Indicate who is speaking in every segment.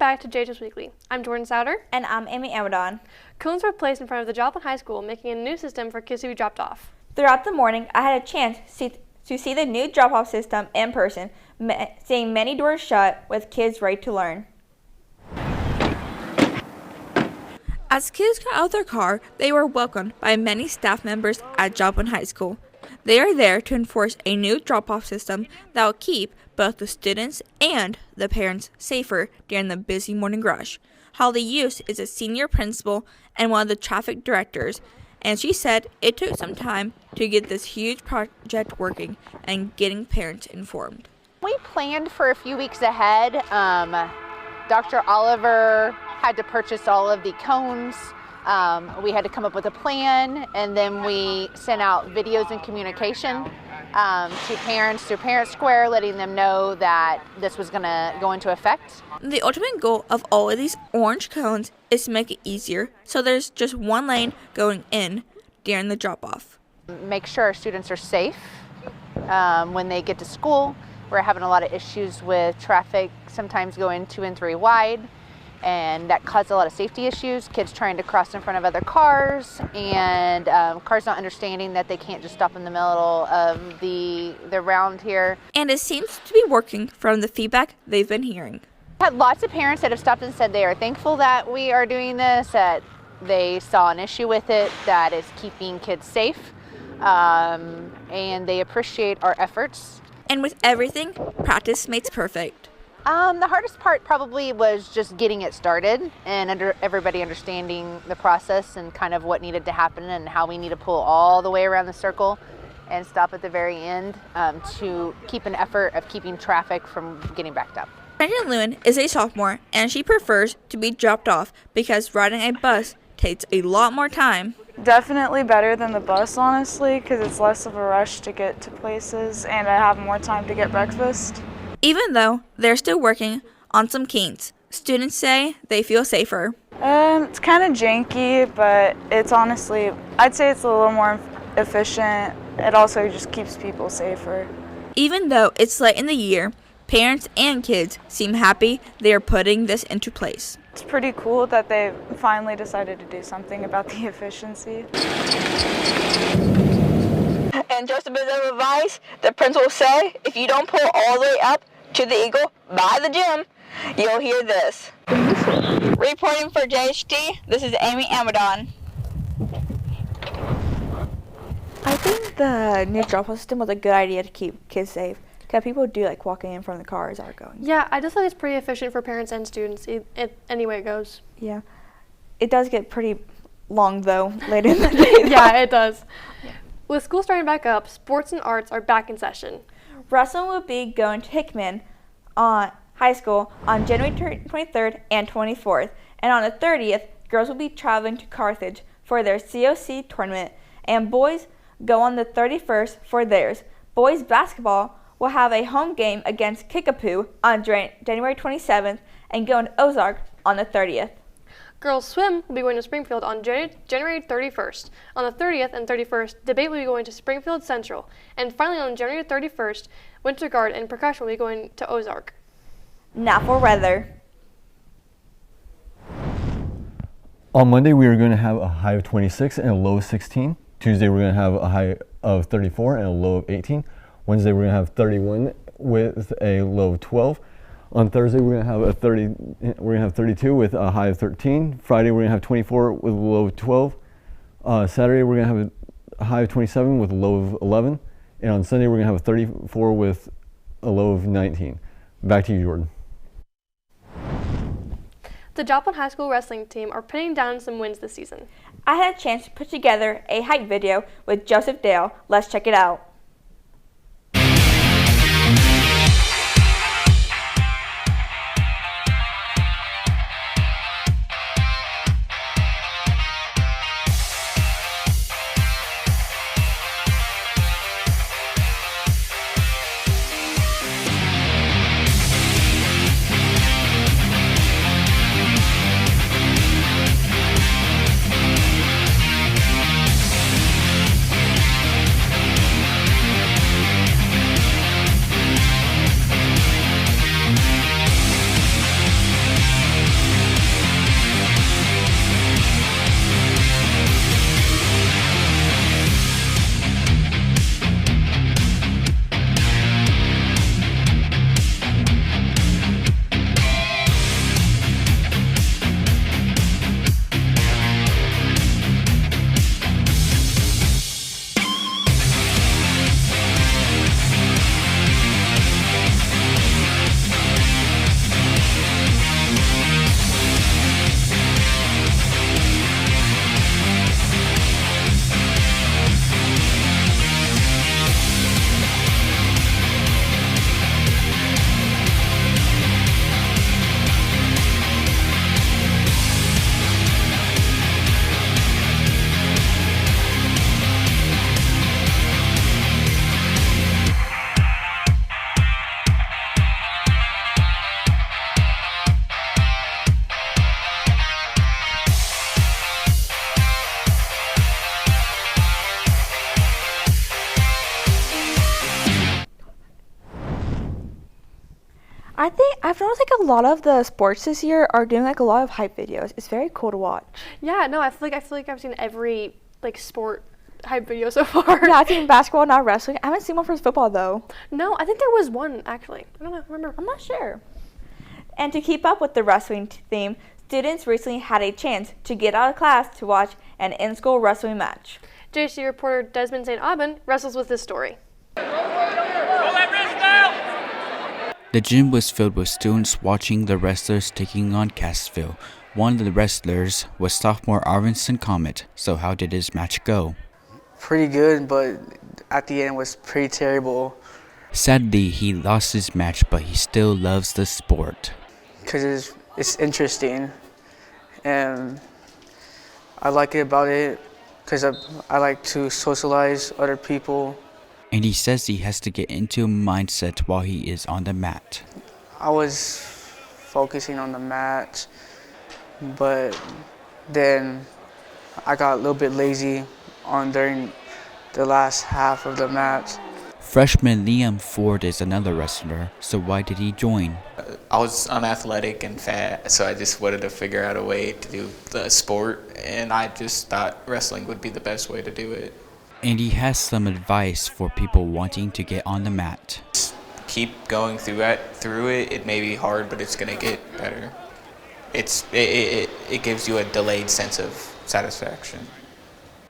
Speaker 1: back to JHS Weekly. I'm Jordan Souter.
Speaker 2: And I'm Amy Amadon.
Speaker 1: Cones were placed in front of the Joplin High School, making a new system for kids to be dropped off.
Speaker 2: Throughout the morning, I had a chance to see the new drop-off system in person, seeing many doors shut with kids ready to learn. As kids got out of their car, they were welcomed by many staff members at Joplin High School. They are there to enforce a new drop-off system that will keep both the students and the parents safer during the busy morning rush. Holly Hughes is a senior principal and one of the traffic directors, and she said it took some time to get this huge project working and getting parents informed.
Speaker 3: We planned for a few weeks ahead. Dr. Oliver had to purchase all of the cones. We had to come up with a plan, and then we sent out videos and communication to parents through Parent Square, letting them know that this was going to go into effect.
Speaker 2: The ultimate goal of all of these orange cones is to make it easier, so there's just one lane going in during the drop-off.
Speaker 3: Make sure our students are safe when they get to school. We're having a lot of issues with traffic, sometimes going 2 and 3 wide, and that causes a lot of safety issues. Kids trying to cross in front of other cars, and cars not understanding that they can't just stop in the middle of the round here.
Speaker 2: And it seems to be working from the feedback they've been hearing.
Speaker 3: I've had lots of parents that have stopped and said they are thankful that we are doing this, that they saw an issue with it, that is keeping kids safe, and they appreciate our efforts.
Speaker 2: And with everything, practice makes perfect.
Speaker 3: The hardest part probably was just getting it started and everybody understanding the process and kind of what needed to happen and how we need to pull all the way around the circle and stop at the very end to keep an effort of keeping traffic from getting backed up.
Speaker 2: Brandon Lewin is a sophomore, and she prefers to be dropped off because riding a bus takes a lot more time.
Speaker 4: Definitely better than the bus, honestly, because it's less of a rush to get to places and I have more time to get breakfast.
Speaker 2: Even though they're still working on some kinks, students say they feel safer.
Speaker 4: It's kind of janky, but it's honestly, I'd say it's a little more efficient. It also just keeps people safer.
Speaker 2: Even though it's late in the year, parents and kids seem happy they are putting this into place.
Speaker 4: It's pretty cool that they finally decided to do something about the efficiency.
Speaker 2: And just a bit of advice, the principal say, if you don't pull all the way up to the eagle by the gym, you'll hear this. Reporting for JHD, this is Amy Amadon. I think the new drop-off system was a good idea to keep kids safe, because people do like walking in from the cars are going.
Speaker 1: Yeah, I just think it's pretty efficient for parents and students, any way it goes.
Speaker 2: Yeah. It does get pretty long, though, later in the day.
Speaker 1: Yeah, it does. Yeah. With school starting back up, sports and arts are back in session.
Speaker 2: Wrestling will be going to Hickman High School on January 23rd and 24th. And on the 30th, girls will be traveling to Carthage for their COC tournament. And boys go on the 31st for theirs. Boys basketball will have a home game against Kickapoo on January 27th and go to Ozark on the 30th.
Speaker 1: Girls swim will be going to Springfield on January 31st. On the 30th and 31st, debate will be going to Springfield Central. And finally on January 31st, Winter Guard and percussion will be going to Ozark.
Speaker 2: Now for weather.
Speaker 5: On Monday, we are going to have a high of 26 and a low of 16. Tuesday, we're going to have a high of 34 and a low of 18. Wednesday, we're going to have 31 with a low of 12. On Thursday, we're going to have 32 with a high of 13. Friday, we're going to have 24 with a low of 12. Saturday, we're going to have a high of 27 with a low of 11. And on Sunday, we're going to have a 34 with a low of 19. Back to you, Jordan.
Speaker 1: The Joplin High School wrestling team are pinning down some wins this season.
Speaker 2: I had a chance to put together a hype video with Joseph Dale. Let's check it out. a lot of the sports this year are doing like a lot of hype videos. It's very cool to watch.
Speaker 1: Yeah, no, I feel like I've seen every like sport hype video so far.
Speaker 2: Yeah, I've seen basketball, not wrestling. I haven't seen one for football though.
Speaker 1: No, I think there was one actually. I don't know. Remember?
Speaker 2: I'm not sure. And to keep up with the wrestling theme, students recently had a chance to get out of class to watch an in-school wrestling match.
Speaker 1: JHC reporter Desmond St. Aubin wrestles with this story.
Speaker 6: The gym was filled with students watching the wrestlers taking on Cassville. One of the wrestlers was sophomore Arvinson Comet. So how did his match go?
Speaker 7: Pretty good, but at the end was pretty terrible.
Speaker 6: Sadly, he lost his match, but he still loves the sport.
Speaker 7: Because it's interesting, and I like it about it because I like to socialize other people.
Speaker 6: And he says he has to get into a mindset while he is on the mat.
Speaker 7: I was focusing on the match, but then I got a little bit lazy during the last half of the match.
Speaker 6: Freshman Liam Ford is another wrestler, so why did he join?
Speaker 8: I was unathletic and fat, so I just wanted to figure out a way to do the sport, and I just thought wrestling would be the best way to do it.
Speaker 6: And he has some advice for people wanting to get on the mat.
Speaker 8: Just keep going through it. It may be hard, but it's gonna get better. It gives you a delayed sense of satisfaction.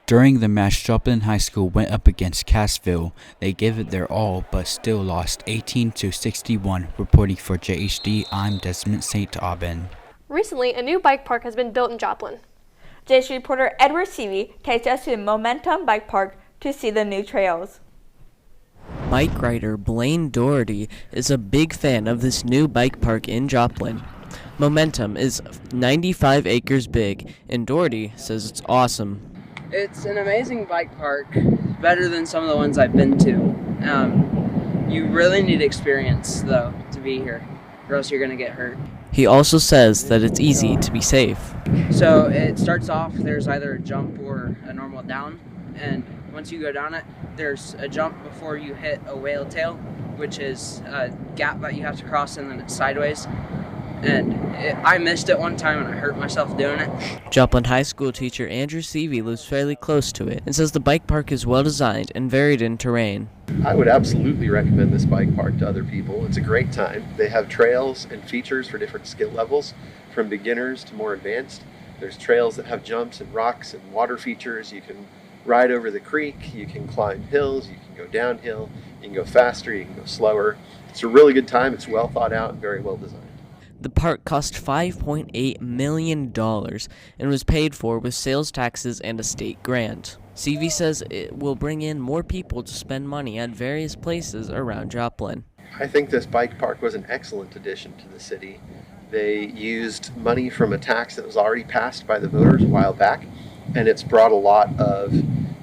Speaker 6: During the match, Joplin High School went up against Cassville. They gave it their all, but still lost 18-61. Reporting for JHD, I'm Desmond St. Aubin.
Speaker 1: Recently, a new bike park has been built in Joplin.
Speaker 2: JHC reporter Edward Seavey takes us to the Momentum Bike Park to see the new trails.
Speaker 9: Bike rider Blaine Doherty is a big fan of this new bike park in Joplin. Momentum is 95 acres big, and Doherty says it's awesome.
Speaker 10: It's an amazing bike park, better than some of the ones I've been to. You really need experience, though, to be here, or else you're going to get hurt.
Speaker 9: He also says that it's easy to be safe.
Speaker 10: So it starts off, there's either a jump or a normal down, and once you go down it, there's a jump before you hit a whale tail, which is a gap that you have to cross, and then it's sideways. And I missed it one time and I hurt myself doing it.
Speaker 9: Joplin High School teacher Andrew Seavey lives fairly close to it and says the bike park is well designed and varied in terrain.
Speaker 11: I would absolutely recommend this bike park to other people. It's a great time. They have trails and features for different skill levels, from beginners to more advanced. There's trails that have jumps and rocks and water features. You can ride over the creek, you can climb hills, you can go downhill, you can go faster, you can go slower. It's a really good time. It's well thought out and very well designed.
Speaker 9: The park cost $5.8 million and was paid for with sales taxes and a state grant. CV says it will bring in more people to spend money at various places around Joplin.
Speaker 11: I think this bike park was an excellent addition to the city. They used money from a tax that was already passed by the voters a while back, and it's brought a lot of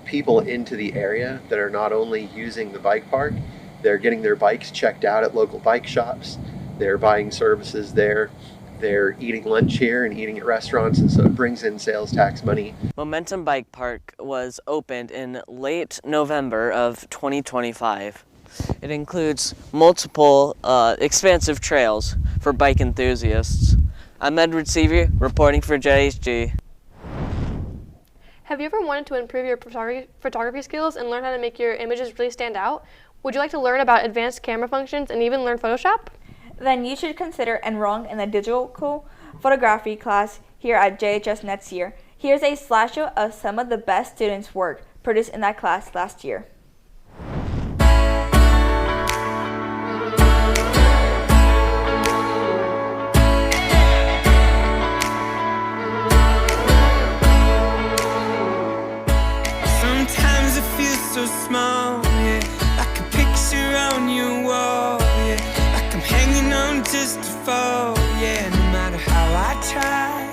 Speaker 11: people into the area that are not only using the bike park, they're getting their bikes checked out at local bike shops. They're buying services there, they're eating lunch here and eating at restaurants, and so it brings in sales tax money.
Speaker 9: Momentum Bike Park was opened in late November of 2025. It includes multiple expansive trails for bike enthusiasts. I'm Edward Seavey, reporting for JHG.
Speaker 1: Have you ever wanted to improve your photography skills and learn how to make your images really stand out? Would you like to learn about advanced camera functions and even learn Photoshop?
Speaker 2: Then you should consider enrolling in the digital photography class here at JHS next year. Here's a slideshow of some of the best students' work produced in that class last year.
Speaker 12: Sometimes it feels so small, yeah, like a picture on your wall, yeah. Hanging on just to fall, yeah, no matter how I try.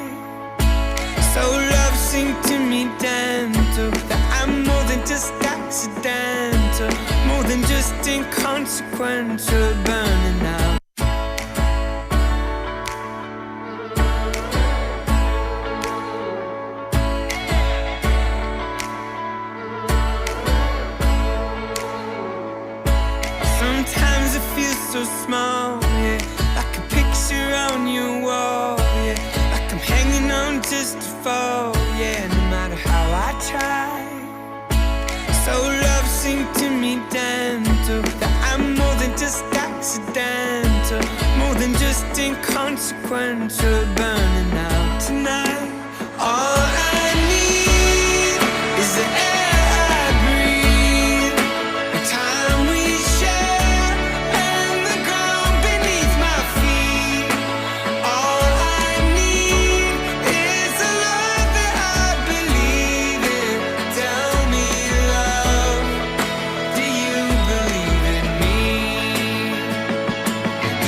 Speaker 12: So love seemed to me gentle, that I'm more than just accidental, more than just inconsequential, burning out. Sometimes it feels so small, yeah, like a picture on sing to me dental, that I'm more than just accidental, more than just inconsequential, burning out tonight. All I need is the air I breathe, the time we share, and the ground beneath my feet. All I need is the love that I believe in. Tell me, love, do you believe in me?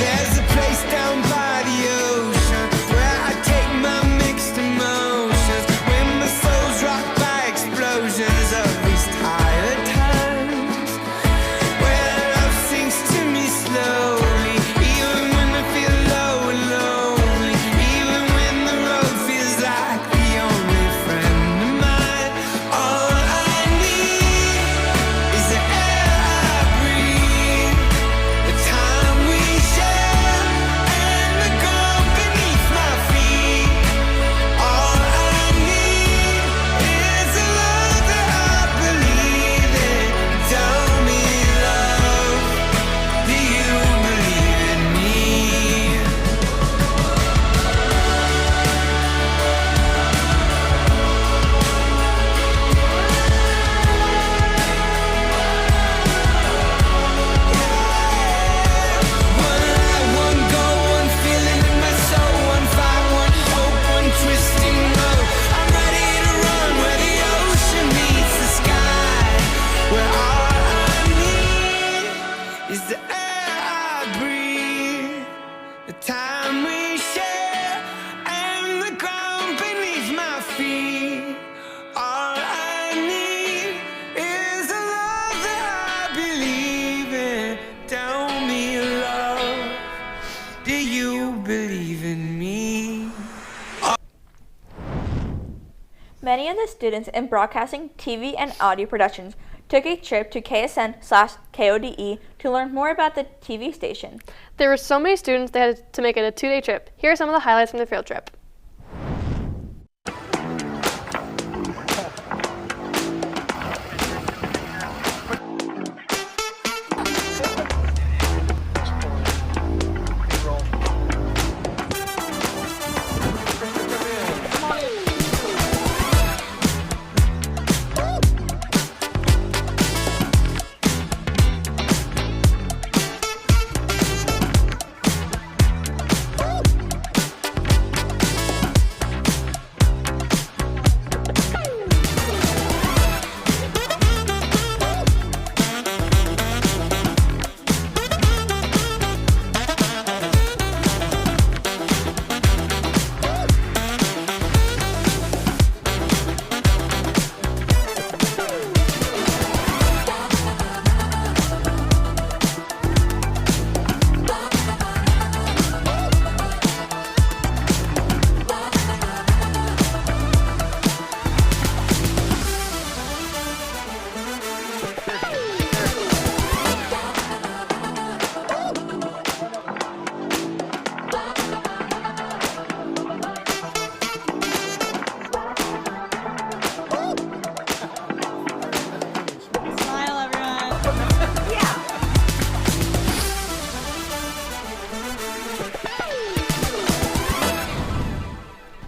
Speaker 12: There's a place down by the ocean where I take my mixed emotions, when my soul's rocked by explosions of these tired times, where love sings to me slowly, even when I feel low and lonely, even when the road feels like the only friend of mine. All I need is the air I breathe, the time we share, and the ground beneath my feet. All I need is the love that I believe in. Tell me, love, do you believe in me? One light, one goal, one feeling in my soul, one fight, one hope, one twisting road. I'm ready to run where the ocean meets the sky, where all I need is the air I breathe, the time we share, and the ground beneath my feet. All I need is the love that I believe in. Tell me, love, do you believe in me?
Speaker 2: Many of the students in broadcasting, TV, and audio productions took a trip to KSN/KODE to learn more about the TV station.
Speaker 1: There were so many students they had to make it a 2-day trip. Here are some of the highlights from the field trip.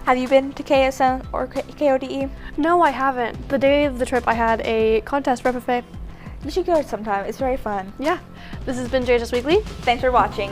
Speaker 2: Have you been to KSN or KODE?
Speaker 1: No, I haven't. The day of the trip, I had a contest for buffet.
Speaker 2: You should go sometime. It's very fun.
Speaker 1: Yeah. This has been JHS Weekly.
Speaker 2: Thanks for watching.